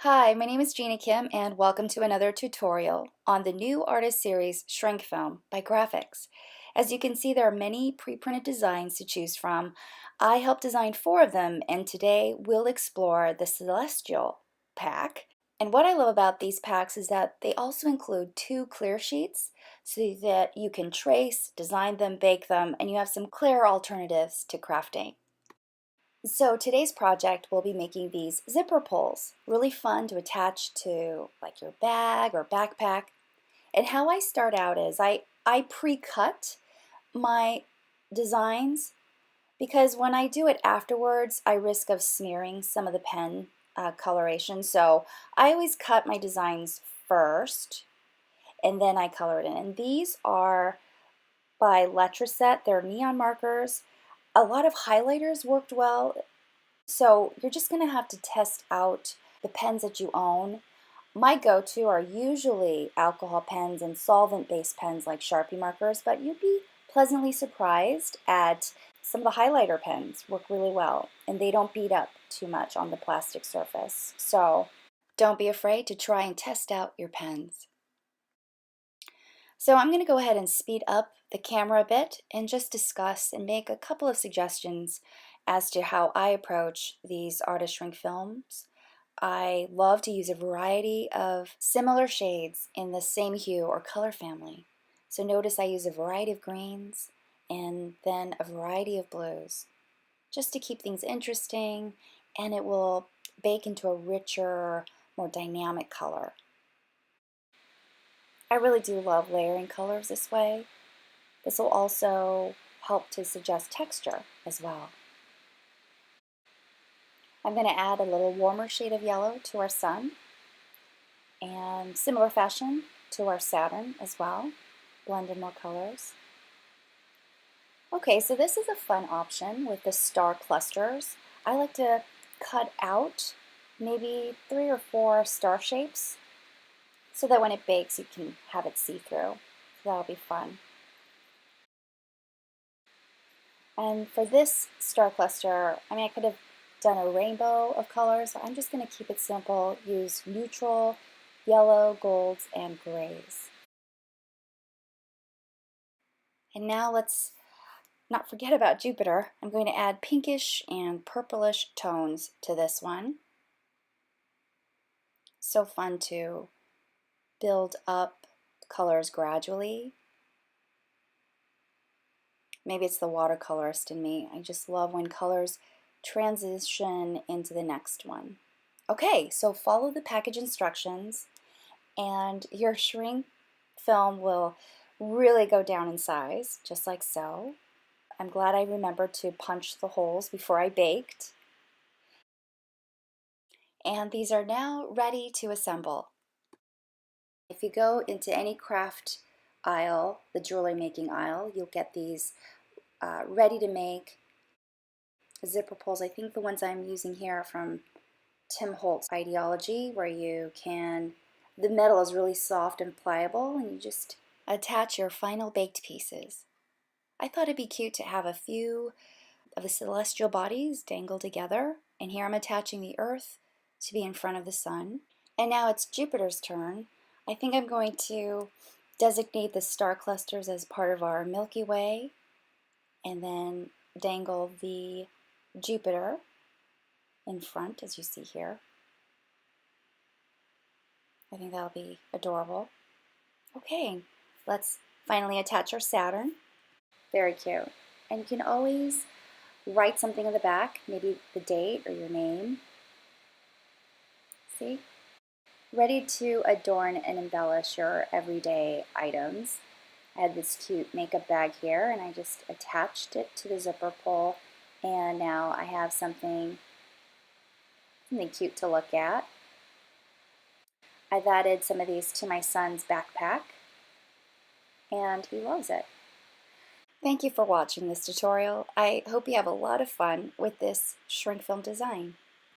Hi, my name is Gina Kim and welcome to another tutorial on the new artist series ShrinkFilm by Grafix. As you can see, there are many pre-printed designs to choose from. I helped design 4 of them, and today we'll explore the Celestial pack. And what I love about these packs is that they also include 2 clear sheets so that you can trace, design them, bake them, and you have some clear alternatives to crafting. So today's project, we'll be making these zipper pulls, really fun to attach to like your bag or backpack. And how I start out is I pre-cut my designs because when I do it afterwards, I risk of smearing some of the pen coloration. So I always cut my designs first and then I color it in. And these are by Letraset. They're neon markers. A lot of highlighters worked well. So you're just going to have to test out the pens that you own. My go-to are usually alcohol pens and solvent-based pens like Sharpie markers, but you'd be pleasantly surprised at some of the highlighter pens work really well, and they don't beat up too much on the plastic surface. So don't be afraid to try and test out your pens. So I'm going to go ahead and speed up the camera a bit and just discuss and make a couple of suggestions as to how I approach these artist shrink films. I love to use a variety of similar shades in the same hue or color family. So notice I use a variety of greens and then a variety of blues just to keep things interesting, and it will bake into a richer, more dynamic color. I really do love layering colors this way. This will also help to suggest texture as well. I'm going to add a little warmer shade of yellow to our sun, and similar fashion to our Saturn as well. Blend in more colors. Okay, so this is a fun option with the star clusters. I like to cut out maybe 3 or 4 star shapes so that when it bakes you can have it see-through. So that'll be fun. And for this star cluster, I could have done a rainbow of colors, but I'm just going to keep it simple, use neutral, yellow, golds, and grays. And now let's not forget about Jupiter. I'm going to add pinkish and purplish tones to this one. So fun to build up colors gradually. Maybe it's the watercolorist in me. I just love when colors transition into the next one. Okay, so follow the package instructions and your shrink film will really go down in size, just like so. I'm glad I remembered to punch the holes before I baked. And these are now ready to assemble. If you go into any craft aisle, the jewelry making aisle, you'll get these ready to make zipper pulls. I think the ones I'm using here are from Tim Holtz Ideology, where the metal is really soft and pliable and you just attach your final baked pieces. I thought it'd be cute to have a few of the celestial bodies dangle together, and here I'm attaching the Earth to be in front of the Sun. And now it's Jupiter's turn. I think I'm going to designate the star clusters as part of our Milky Way and then dangle the Jupiter in front, as you see here. I think that'll be adorable. Okay, let's finally attach our Saturn. Very cute. And you can always write something on the back, maybe the date or your name. See? Ready to adorn and embellish your everyday items. I had this cute makeup bag here and I just attached it to the zipper pull, and now I have something cute to look at. I've added some of these to my son's backpack and he loves it. Thank you for watching this tutorial. I hope you have a lot of fun with this shrink film design.